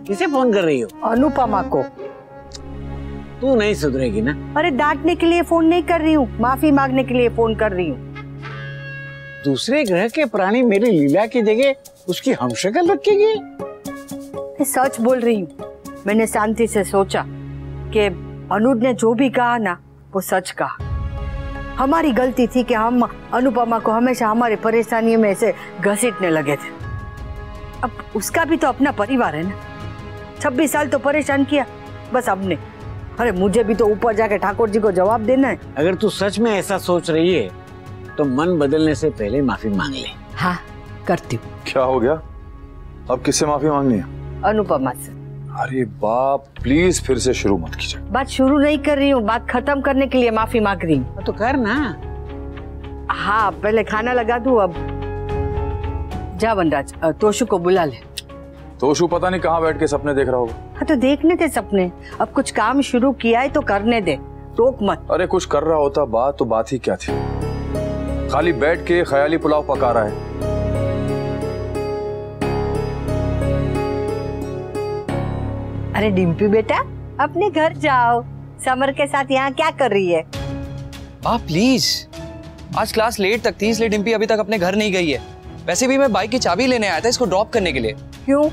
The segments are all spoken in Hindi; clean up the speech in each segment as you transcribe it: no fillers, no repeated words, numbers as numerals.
किसे फोन कर रही हो? अनुपमा को। तू नहीं सुधरेगी ना? अरे डांटने के लिए फोन नहीं कर रही हूँ, माफी मांगने के लिए फोन कर रही हूँ। दूसरे ग्रह के प्राणी मेरी लीला की जगह उसकी हमशक्ल रखेगी? मैं सच बोल रही हूँ। मैंने शांति से सोचा कि अनुज ने जो भी कहा ना वो सच कहा। हमारी गलती थी कि हम अनुपमा को हमेशा हमारी परेशानियों में से घसीटने लगे थे। अब उसका भी तो अपना परिवार है ना। 26 साल तो परेशान किया बस हमने। अरे मुझे भी तो ऊपर जाके ठाकुर जी को जवाब देना है। अगर तू सच में ऐसा सोच रही है तो मन बदलने से पहले माफी मांग ले। हाँ करती हूँ। क्या हो गया? अब किससे माफी मांगनी है? अनुपमा से। अरे बाप, प्लीज फिर से शुरू मत कीजिए। बात शुरू नहीं कर रही हूँ, बात खत्म करने के लिए माफी मांग रही हूँ। तो कर ना। हाँ पहले खाना लगा दूँ। अब जा वनराज, तोशु को बुला ले। तोशु पता नहीं कहाँ बैठ के सपने देख रहा होगा। हाँ तो देखने दे सपने। अब कुछ काम शुरू किया है तो करने दे, टोक मत। अरे कुछ कर रहा होता बात तो बात ही क्या थी। खाली बैठ के ख्याली पुलाव पका रहा है। अरे डिम्पी बेटा अपने घर जाओ। समर के साथ यहाँ क्या कर रही है? आप प्लीज, आज क्लास लेट तक थी इसलिए डिम्पी अभी तक अपने घर नहीं गई है। वैसे भी मैं बाइक की चाबी लेने आया था इसको ड्रॉप करने के लिए। क्यों?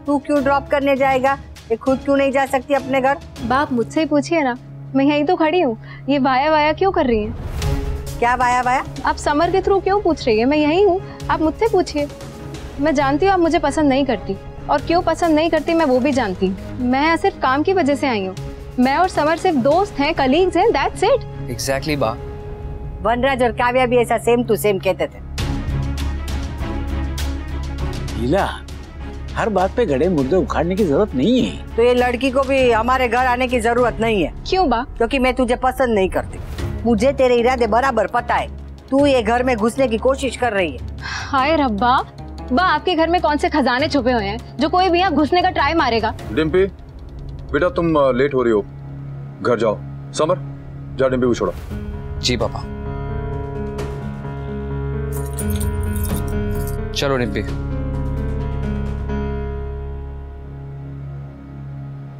तू क्यों ड्रॉप करने जाएगा? ये खुद क्यों नहीं जा सकती अपने घर? बाप मुझसे ही पूछिए ना, मैं यहीं तो खड़ी हूँ। ये वाया वाया क्यों कर रही हैं? क्या वाया वाया? आप समर के थ्रू क्यों पूछ रही है? मैं यहीं हूँ, आप मुझसे पूछिए। मैं जानती हूँ आप मुझे पसंद नहीं करती और क्यों पसंद नहीं करती मैं वो भी जानती हूँ। मैं यहाँ सिर्फ काम की वजह से आई हूँ। मैं और समर सिर्फ दोस्त हैं, कलीग्स हैं, दैट्स इट। एग्जैक्टली बा। वनराज और काव्या भी ऐसा सेम टू सेम कहते थे। लीला, हर बात पे गड़े मुर्दे उखाड़ने की जरूरत नहीं है। तो ये लड़की को भी हमारे घर आने की जरूरत नहीं है। क्यों बा? क्योंकि मैं तुझे पसंद नहीं करती। मुझे तेरे इरादे बराबर पता है। तू ये घर में घुसने की कोशिश कर रही है। हाय रब्बा, बा आपके घर में कौन से खजाने छुपे हुए हैं जो कोई भी यहाँ घुसने का ट्राई मारेगा? डिम्पी बेटा तुम लेट हो रही हो, घर जाओ। समर जा डिम्पी को छोड़ो। जी पापा। चलो डिम्पी।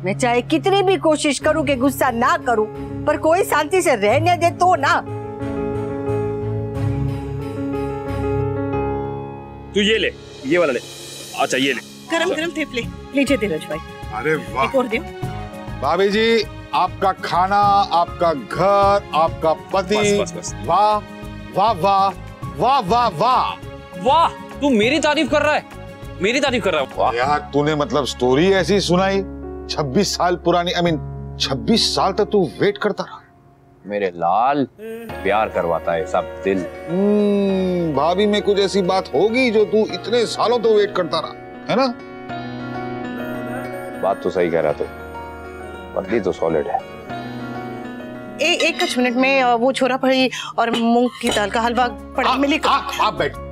मैं चाहे कितनी भी कोशिश करूं कि गुस्सा ना करूं, पर कोई शांति से रहने दे तो ना। तू ये ले, ये वाला ले। अच्छा ये ले। गरम गरम थेपले लीजिए धीरज भाई। अरे वाह, एक और दो। भाभी जी आपका खाना, आपका घर, आपका पति। बस, बस, बस। वाह वाह वाह वाह वाह वाह वाह, तू मेरी तारीफ कर रहा है? मेरी तारीफ कर रहा है? वाह यार तूने मतलब स्टोरी ऐसी सुनाई 26 साल पुरानी। आई मीन 26 साल तक तू वेट करता रहा। मेरे लाल, प्यार करवाता है सब दिल। भाभी में कुछ ऐसी बात होगी जो तू इतने सालों तो वेट करता रहा, है ना? बात तो सही कह रहा तू, बंदी तो सॉलिड है। एक कुछ मिनट में वो छोरा फली और मूंग की दाल का हलवा पड़ा मिलेगा। आप बैठिए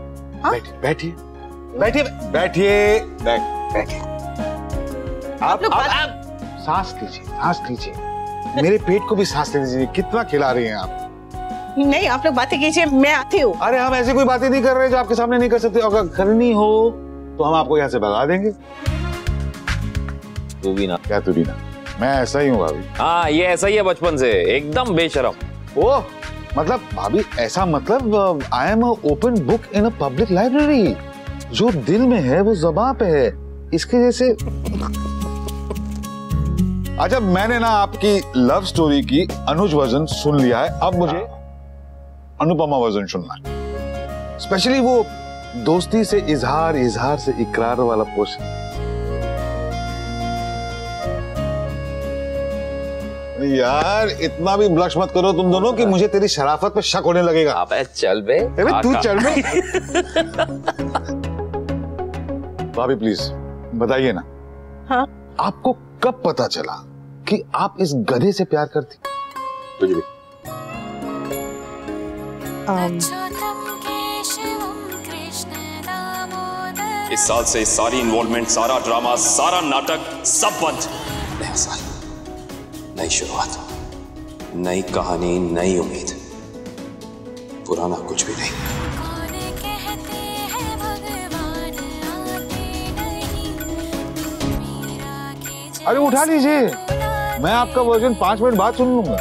बैठिए बैठिए बैठिए। आप सांस लीजिए। मेरे पेट को भी सांस ले दीजिए। कितना खिला रही हैं आप? नहीं आप लोग बातें कीजिए, मैं आती हूँ। अरे हम ऐसी कोई बातें नहीं कर रहे जो आपके सामने नहीं कर सकते। अगर करनी हो तो हम आपको यहाँ से भगा देंगे। तू भी ना। क्या तू भी ना? मैं ऐसा ही हूँ भाभी। हाँ ये ऐसा ही है बचपन से, एकदम बेशरम। ओह मतलब भाभी ऐसा मतलब I am open book in a public library. जो दिल में है वो ज़बान पे है, इसके जैसे। अच्छा मैंने ना आपकी लव स्टोरी की अनुज वर्जन सुन लिया है, अब मुझे अनुपमा वर्जन सुनना है। स्पेशली वो दोस्ती से इजहार, इजहार से इकरार वाला पोर्शन। यार इतना भी ब्लश मत करो तुम दोनों कि मुझे तेरी शराफत पे शक होने लगेगा। अबे चल बे। तू चल बे। भाभी प्लीज बताइए ना। हाँ? आपको कब पता चला कि आप इस गधे से प्यार करती? तुझे भी। इस साल से सारी इन्वॉल्वमेंट, सारा ड्रामा, सारा नाटक सब बंद। नया साल, नई शुरुआत, नई कहानी, नई उम्मीद, पुराना कुछ भी नहीं। अरे उठा लीजिए, मैं आपका वर्जन 5 मिनट बाद सुन लूंगा।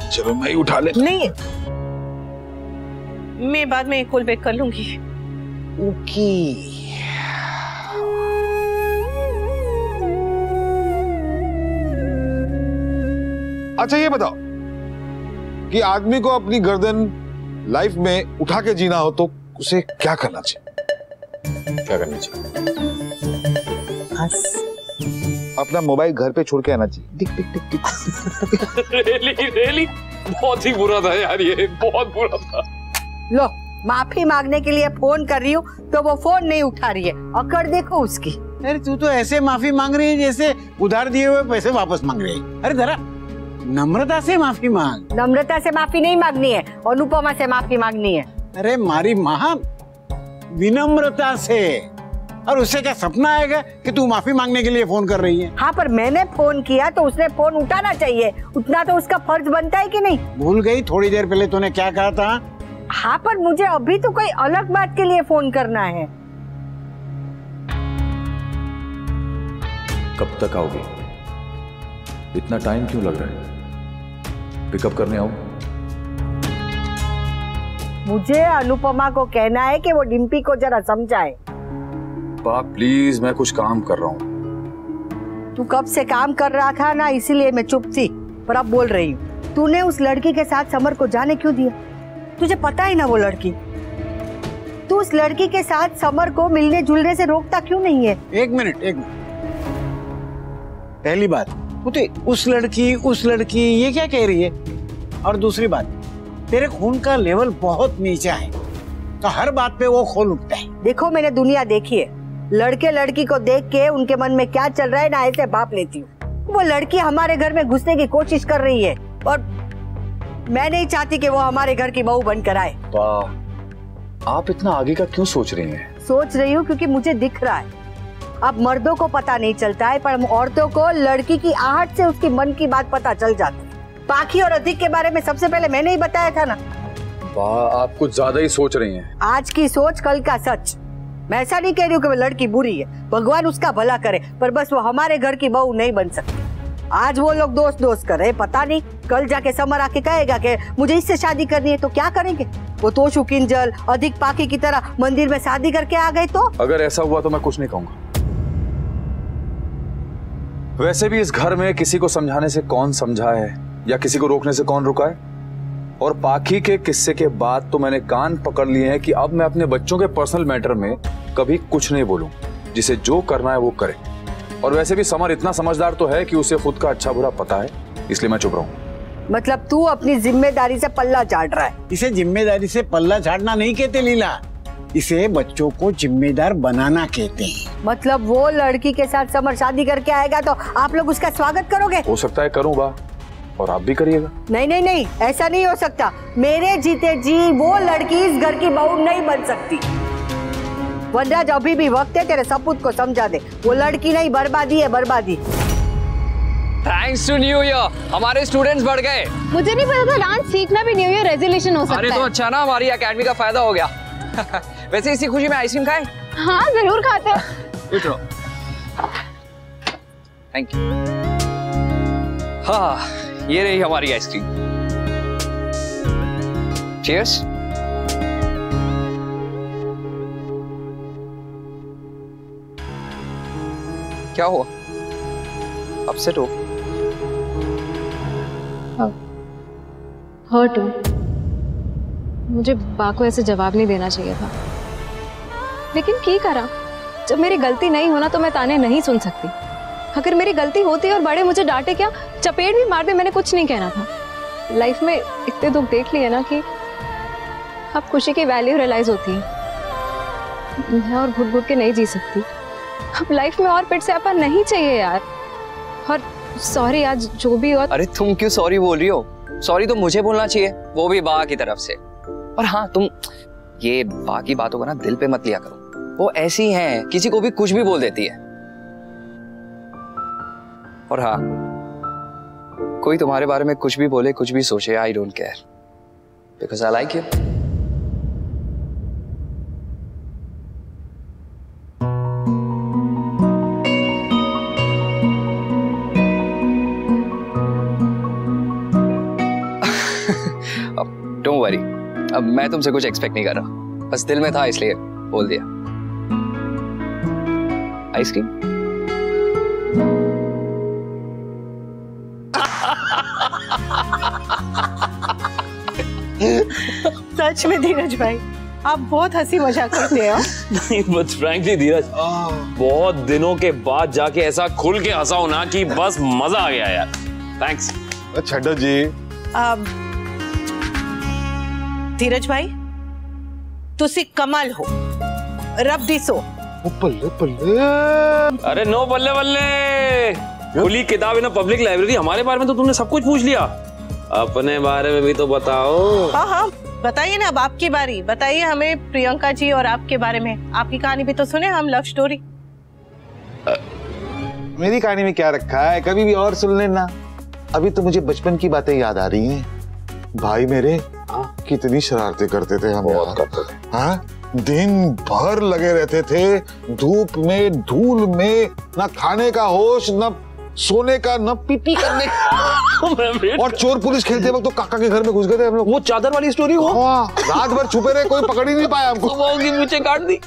चलो मैं ही उठा ले। नहीं, मैं बाद में कॉल बैक कर लूंगी। ओके। अच्छा ये बताओ कि आदमी को अपनी गर्दन लाइफ में उठा के जीना हो तो उसे क्या करना चाहिए? क्या करना चाहिए? अपना मोबाइल घर पे छोड़ के आना चाहिए। टिक टिक टिक टिक। रेली बहुत ही बुरा था यार, ये बहुत बुरा था। लो, माफी मांगने के लिए फोन कर रही हूँ तो वो फोन नहीं उठा रही है। अकड़ देखो उसकी। अरे तू तो ऐसे माफी मांग रही है जैसे उधार दिए हुए पैसे वापस मांग रही है। अरे जरा नम्रता से माफी मांग। नम्रता से माफी नहीं मांगनी है, अनुपमा से माफी मांगनी है। अरे मारी माँ, विनम्रता से। और उससे क्या सपना आएगा कि तू माफी मांगने के लिए फोन कर रही है? हाँ, पर मैंने फोन किया तो उसने फोन उठाना चाहिए, उतना तो उसका फर्ज बनता है कि नहीं? भूल गई थोड़ी देर पहले तूने क्या कहा था? हाँ, पर मुझे अभी तो कोई अलग बात के लिए फोन करना है। कब तक आओगी? इतना टाइम क्यों लग रहा है? पिकअप करने आऊं? मुझे अनुपमा को कहना है कि वो डिम्पी को जरा समझाए। प्लीज, मैं कुछ काम कर रहा हूँ। तू कब से काम कर रहा था ना, इसीलिए मैं चुप थी, पर अब बोल रही हूँ। तूने उस लड़की के साथ समर को जाने क्यों दिया? तुझे पता है ना वो लड़की। तू उस लड़की के साथ समर को मिलने जुलने से रोकता क्यों नहीं है? एक मिनट। पहली बात, उस लड़की ये क्या कह रही है? और दूसरी बात, तेरे खून का लेवल बहुत नीचा है तो हर बात पे वो खोल उठता है। देखो, मैंने दुनिया देखी है। लड़के लड़की को देख के उनके मन में क्या चल रहा है ना, ऐसे भाप लेती हूँ। वो लड़की हमारे घर में घुसने की कोशिश कर रही है और मैं नहीं चाहती कि वो हमारे घर की बहू बनकर आए। आप इतना आगे का क्यों सोच रही हैं? सोच रही हूँ क्योंकि मुझे दिख रहा है। अब मर्दों को पता नहीं चलता है, पर हम औरतों को लड़की की आहट से उसकी मन की बात पता चल जाती है। पाखी और अधिक के बारे में सबसे पहले मैंने ही बताया था ना। आप कुछ ज्यादा ही सोच रही हैं। आज की सोच कल का सच। मैं ऐसा नहीं कह रही हूँ कि वो लड़की बुरी है, भगवान उसका भला करे, पर बस वो हमारे घर की बहू नहीं बन सकती। आज वो लोग दोस्त कर रहे, पता नहीं कल जाके समर आके कहेगा कि मुझे इससे शादी करनी है, तो क्या करेंगे? वो तोशु किंजल अधिक पाखी की तरह मंदिर में शादी करके आ गए तो? अगर ऐसा हुआ तो मैं कुछ नहीं कहूंगा। वैसे भी इस घर में किसी को समझाने से कौन समझा है या किसी को रोकने से कौन रुका है। और पाखी के किस्से के बाद तो मैंने कान पकड़ लिए हैं कि अब मैं अपने बच्चों के पर्सनल मैटर में कभी कुछ नहीं बोलूं। जिसे जो करना है वो करे। और वैसे भी समर इतना समझदार तो है कि उसे खुद का अच्छा बुरा पता है, इसलिए मैं चुप रहूं। मतलब तू अपनी जिम्मेदारी से पल्ला झाड़ रहा है? इसे जिम्मेदारी से पल्ला झाड़ना नहीं कहते लीला, इसे बच्चों को जिम्मेदार बनाना कहते हैं। मतलब वो लड़की के साथ समर शादी करके आएगा तो आप लोग उसका स्वागत करोगे? हो सकता है करूंगा और आप भी करिएगा। नहीं, ऐसा नहीं हो सकता। मेरे जीते जी वो लड़की इस घर की बहू नहीं बन सकती। वनराज, अभी भी वक्त है, तेरे सपूत को समझा दे। वो लड़की नहीं, बर्बादी है, बर्बादी। थैंक्स टू न्यू ईयर हमारे स्टूडेंट्स बढ़ गए। मुझे नहीं पता था डांस सीखना भी न्यू ईयर रेजोल्यूशन हो सकता है। अरे तो अच्छा ना, हमारी एकेडमी का फायदा हो गया। वैसे इसी खुशी में आइसक्रीम खाएं? हाँ जरूर खाते हैं। Thank you. हाँ, ये रही हमारी आइसक्रीम। चीयर्स। क्या हुआ? अपसेट हो? हर्ट हूँ। मुझे बा को ऐसे जवाब नहीं देना चाहिए था, लेकिन की करा। जब मेरी गलती नहीं होना तो मैं ताने नहीं सुन सकती। अगर मेरी गलती होती और बड़े मुझे डांटे क्या, चपेट भी मार दे, मैंने कुछ नहीं कहना था। लाइफ में इतने दुख देख लिए ना कि अब खुशी की वैल्यू रियलाइज होती है। मैं और घुट घुट के नहीं जी सकती। अब लाइफ में और पेट से आपा नहीं चाहिए यार। और सॉरी आज जो भी हो। अरे तुम क्यों सॉरी बोल रही हो? सॉरी तो मुझे बोलना चाहिए, वो भी बा की तरफ से। और हाँ, तुम ये बा की बातों को ना दिल पे मत लिया करो। वो ऐसी हैं, किसी को भी कुछ भी बोल देती है। और हाँ, कोई तुम्हारे बारे में कुछ भी बोले, कुछ भी सोचे, I don't care, because I like you. अब मैं तुमसे कुछ एक्सपेक्ट नहीं कर रहा, बस दिल में था इसलिए बोल दिया। आइसक्रीम? सच में धीरज भाई, आप बहुत हंसी मजाक करते हो। नहीं बट फ्रैंकली धीरज, बहुत दिनों के बाद जाके ऐसा खुल के हंसाओ ना कि बस मजा आ गया यार। थैंक्स। छड्डा जी। धीरज भाई, तुसी कमाल हो, रब दिसो। बल्ले बल्ले। अरे नो बल्ले बल्ले, खुली किताब है ना पब्लिक लाइब्रेरी, हमारे बारे में तो तुमने सब कुछ पूछ लिया, अपने बारे में भी तो बताओ। हाँ हाँ बताइए ना, अब आपकी बारी, बताइए हमें प्रियंका जी और आपके बारे में, आपकी कहानी भी तो सुने हम, लव स्टोरी। मेरी कहानी में क्या रखा है, कभी भी और सुन लेना। अभी तो मुझे बचपन की बातें याद आ रही हैं। भाई मेरे कितनी शरारतें करते थे हम, बहुत करते थे। हाँ, दिन भर लगे रहते थे, धूप में धूल में, ना खाने का होश, ना सोने का, ना पीपी करने का। और चोर पुलिस खेलते वक्त तो काका के घर में घुस गए थे हम लोग। वो चादर वाली स्टोरी हो? रात भर छुपे रहे, कोई पकड़ ही नहीं पाया हमको। वो मुझे काट दी।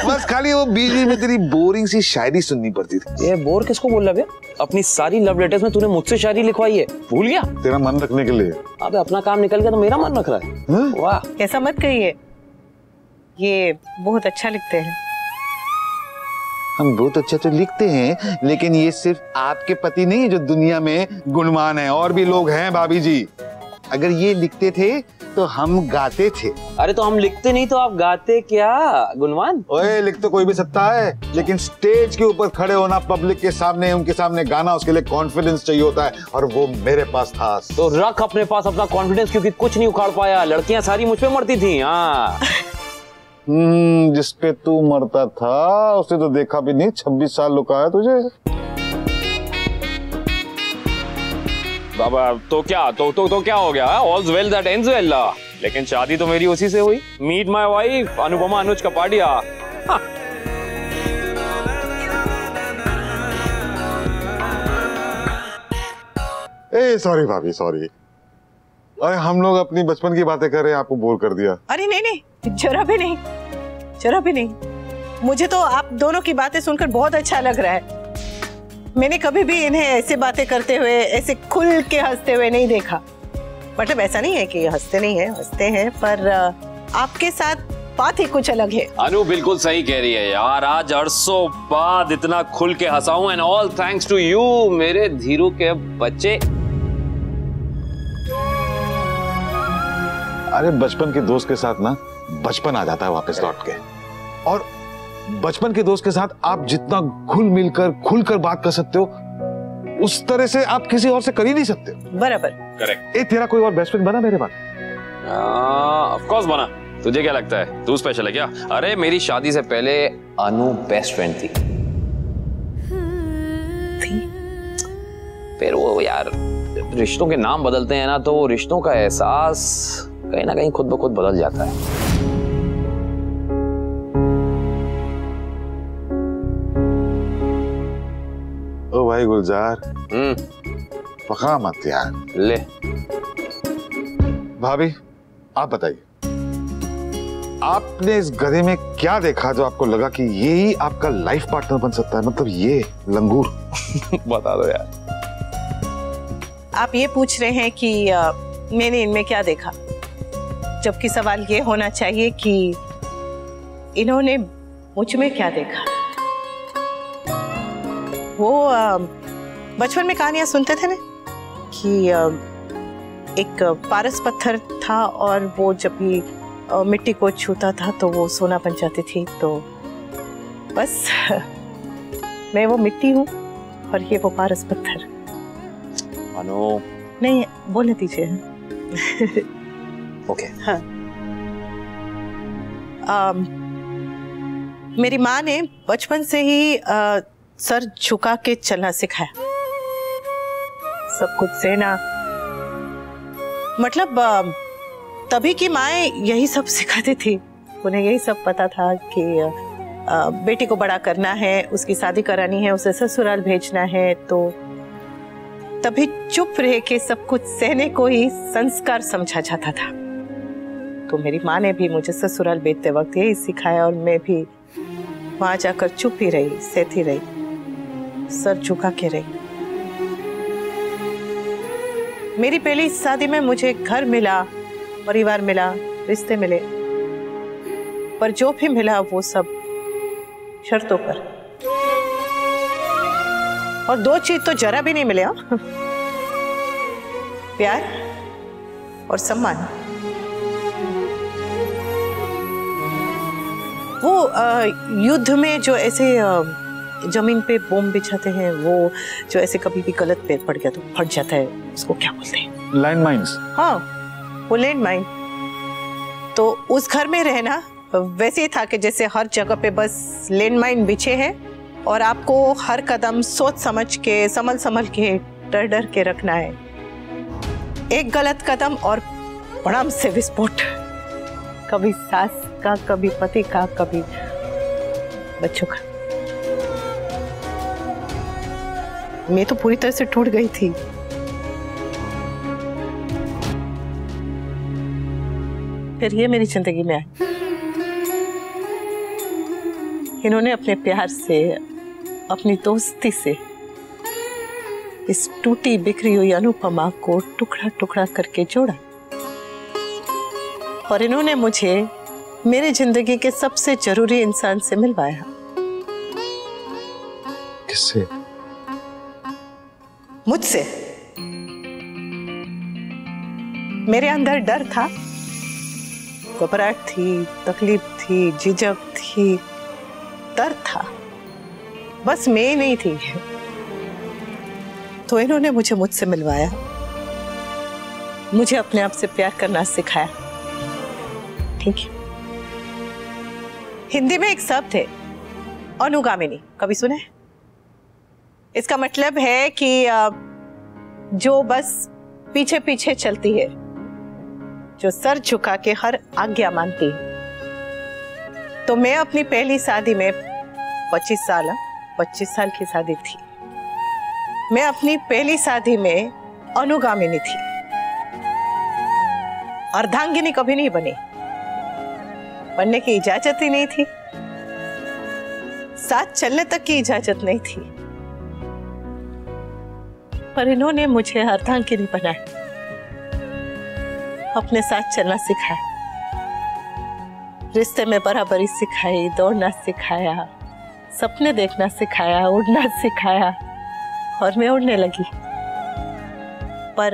बस खाली वो बीच में तेरी बोरिंग सी शायरी सुननी पड़ती थी। ये बोर किसको बोल रहा है? अपनी सारी लव लेटर्स में तूने मुझसे शायरी लिखवाई है, भूल गया? तेरा मन रखने के लिए। अबे अपना काम निकल गया तो मेरा मन रख रहा है। वाह, ऐसा मत कहिए, ये बहुत अच्छा लिखते हैं। हम बहुत अच्छा तो लिखते हैं, लेकिन ये सिर्फ आपके पति नहीं है जो दुनिया में गुणवान है, और भी लोग हैं भाभी जी। अगर ये लिखते थे तो हम गाते थे। अरे तो हम लिखते नहीं तो आप गाते क्या गुणवान? ओए, लिख तो कोई भी सकता है, लेकिन स्टेज के ऊपर खड़े होना, पब्लिक के सामने, उनके सामने गाना, उसके लिए कॉन्फिडेंस चाहिए होता है, और वो मेरे पास था। तो रख अपने पास अपना कॉन्फिडेंस, क्योंकि कुछ नहीं उखाड़ पाया, लड़कियां सारी मुझ पे मरती थी। हाँ जिस पे तू मरता था उसे तो देखा भी नहीं, 26 साल लुका है तुझे। बाबा तो क्या तो क्या हो गया? All's well that ends well. लेकिन शादी तो मेरी उसी से हुई। Meet my wife Anupama Anuj Kapadia. ए सॉरी भाभी, सॉरी। अरे हम लोग अपनी बचपन की बातें कर रहे हैं, आपको बोर कर दिया। अरे नहीं नहीं, जरा भी नहीं, जरा भी नहीं। मुझे तो आप दोनों की बातें सुनकर बहुत अच्छा लग रहा है। मैंने कभी भी इन्हें ऐसे बातें करते हुए, ऐसे खुल के हंसते हुए नहीं देखा। मतलब ऐसा नहीं है कि हंसते नहीं है, हंसते हैं, पर आपके साथ बात ही कुछ अलग है। अनु बिल्कुल सही कह रही है यार, आज अरसों बाद इतना खुल के हंसाऊं, and all thanks to you मेरे धीरू के बच्चे। अरे बचपन के दोस्त के साथ ना बचपन आ जाता है वापस लौट के, और बचपन के दोस्त के साथ आप जितना घुल मिलकर खुलकर बात कर सकते हो, उस तरह से आप किसी और से कर ही नहीं सकते। बराबर, करेक्ट। ए तेरा कोई और बेस्ट फ्रेंड बना मेरे बाद? ऑफ कोर्स बना। तुझे क्या लगता है, तू स्पेशल है क्या? अरे मेरी शादी से पहले अनु बेस्ट फ्रेंड थी। फिर वो यार रिश्तों के नाम बदलते हैं ना, तो वो रिश्तों का एहसास कहीं ना कहीं खुद ब खुद बदल जाता है। ओ भाई गुलजार, पका मत यार। ले भाभी आप बताइए, आपने इस गधे में क्या देखा जो आपको लगा कि ये ही आपका लाइफ पार्टनर बन सकता है? मतलब ये लंगूर। बता दो यार। आप ये पूछ रहे हैं कि मैंने इनमें क्या देखा, जबकि सवाल ये होना चाहिए कि इन्होंने मुझ में क्या देखा। वो बचपन में कहानियां सुनते थे ना कि एक पारस पत्थर था, और वो जब भी मिट्टी को छूता था तो वो सोना बन जाती थी। तो बस मैं वो मिट्टी हूँ और ये वो पारस पत्थर। अनु नहीं, बोलने दीजिए। ओके। हाँ, मेरी माँ ने बचपन से ही सर झुका के चलना सिखाया, सब कुछ सहना। मतलब तभी की माएँ यही सब सिखाती थी। उन्हें यही सब पता था कि बेटी को बड़ा करना है, उसकी शादी करानी है, उसे ससुराल भेजना है, तो तभी चुप रह के सब कुछ सहने को ही संस्कार समझा जाता था। तो मेरी माँ ने भी मुझे ससुराल भेजते वक्त यही सिखाया और मैं भी वहां जाकर चुप ही रही, सहती रही, सर झुका के रही। मेरी पहली शादी में मुझे घर मिला, परिवार मिला, रिश्ते मिले, पर जो भी मिला वो सब शर्तों पर। और दो चीज तो जरा भी नहीं मिले, प्यार और सम्मान। वो युद्ध में जो ऐसे जमीन पे बॉम्ब बिछाते हैं, वो जो ऐसे कभी भी गलत पैर पड़ गया तो फट जाता है, उसको क्या बोलते हैं? Land mines. हाँ, वो लैंड माइन। तो उस घर में रहना वैसे ही था कि जैसे हर जगह पे बस लैंड माइन बिछे हैं और आपको हर कदम सोच समझ के, संभल के, डर डर के रखना है। एक गलत कदम और बड़ाम से विस्फोट, कभी सास का, कभी पति का, कभी बच्चों का। मैं तो पूरी तरह से टूट गई थी। फिर ये मेरी जिंदगी में आए। इन्होंने अपने प्यार से, अपनी दोस्ती से इस टूटी बिखरी हुई अनुपमा को टुकड़ा टुकड़ा करके जोड़ा। और इन्होंने मुझे मेरी जिंदगी के सबसे जरूरी इंसान से मिलवाया। किससे? मुझसे। मेरे अंदर डर था, घबराहट थी, तकलीफ थी, झिझक थी, दर्द था, बस मैं ही नहीं थी। तो इन्होंने मुझे मुझसे मिलवाया, मुझे अपने आप से प्यार करना सिखाया। ठीक है। हिंदी में एक शब्द है अनुगामिनी, कभी सुने? इसका मतलब है कि जो बस पीछे पीछे चलती है, जो सर झुका के हर आज्ञा मानती है। तो मैं अपनी पहली शादी में 25 साल की शादी थी। मैं अपनी पहली शादी में अनुगामिनी थी, अर्धांगिनी कभी नहीं बनी, बनने की इजाजत ही नहीं थी, साथ चलने तक की इजाजत नहीं थी। पर इन्होंने मुझे अर्धांगिनी बनाया, अपने साथ चलना सिखाया, रिश्ते में बराबरी सिखाई, दौड़ना सिखाया, सपने देखना सिखाया, उड़ना सिखाया, और मैं उड़ने लगी। पर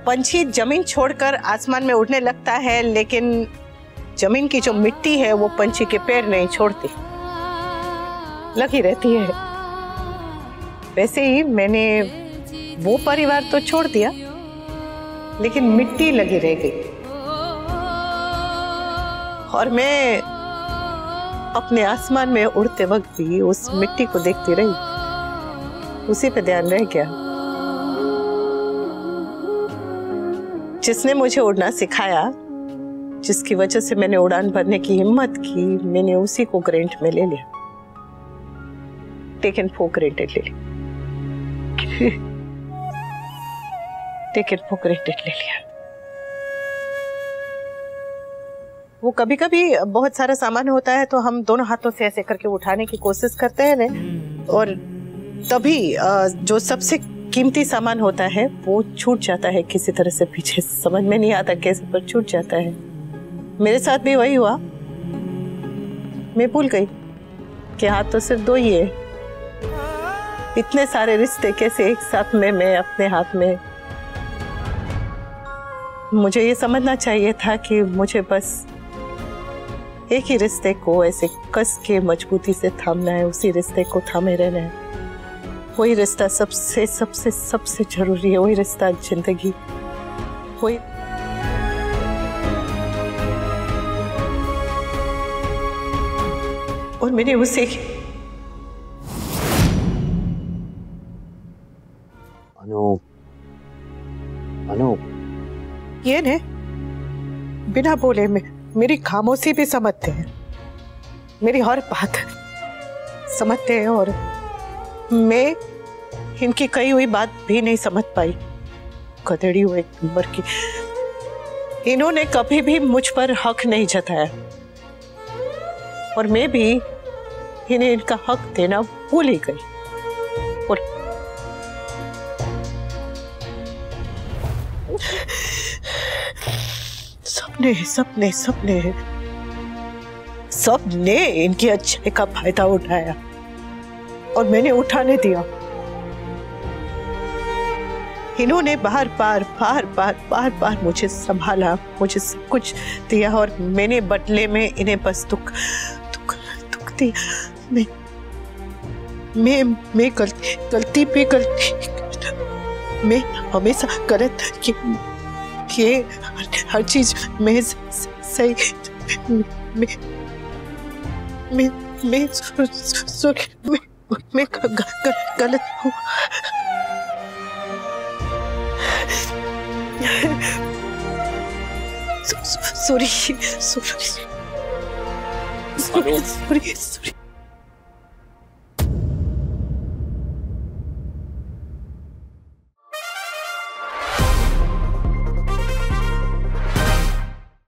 पंछी जमीन छोड़कर आसमान में उड़ने लगता है, लेकिन जमीन की जो मिट्टी है वो पंछी के पैर नहीं छोड़ती, लगी रहती है। वैसे ही मैंने वो परिवार तो छोड़ दिया, लेकिन मिट्टी लगी रह गई। और मैं अपने आसमान में उड़ते वक्त भी उस मिट्टी को देखती रही, उसी पे ध्यान रह गया। जिसने मुझे उड़ना सिखाया, जिसकी वजह से मैंने उड़ान भरने की हिम्मत की, मैंने उसी को ग्रेंट में ले लिया, टेकन फॉर ग्रेंटेड ले लिया, टेकन फॉर ग्रेंटेड ले लिया। वो कभी कभी बहुत सारा सामान होता है तो हम दोनों हाथों से ऐसे करके उठाने की कोशिश करते हैं ना, और तभी जो सबसे कीमती सामान होता है वो छूट जाता है किसी तरह से पीछे, समझ में नहीं आता कैसे, पर छूट जाता है। मेरे साथ भी वही हुआ। मैं भूल गई कि हाथ तो सिर्फ दो ही है, इतने सारे रिश्ते कैसे एक साथ में मैं अपने हाथ में। मुझे ये समझना चाहिए था कि मुझे बस एक ही रिश्ते को ऐसे कस के मजबूती से थामना है, उसी रिश्ते को थामे रहना है। वही रिश्ता सबसे सबसे सबसे जरूरी है, वही रिश्ता जिंदगी, वही। और मैंने उसे अनु ये ने बिना बोले में मेरी खामोशी भी समझते हैं, मेरी हर बात समझते हैं। और मैं इनकी कही हुई बात भी नहीं समझ पाई। गधेड़ी हुए एक नंबर की। इन्होंने कभी भी मुझ पर हक नहीं जताया और मैं भी इन्हें इनका हक देना भूल ही गई। और सबने सबने सबने सबने इनकी अच्छाई का फायदा उठाया और मैंने उठाने दिया। इन्होंने बार बार मुझे संभाला, मुझे सब कुछ दिया और मैंने बदले में इन्हें बस दुख दिया। मैं गलती पे गलती, मैं हमेशा गलत ये हर चीज मैं सही, मैं गलत हूँ। सॉरी।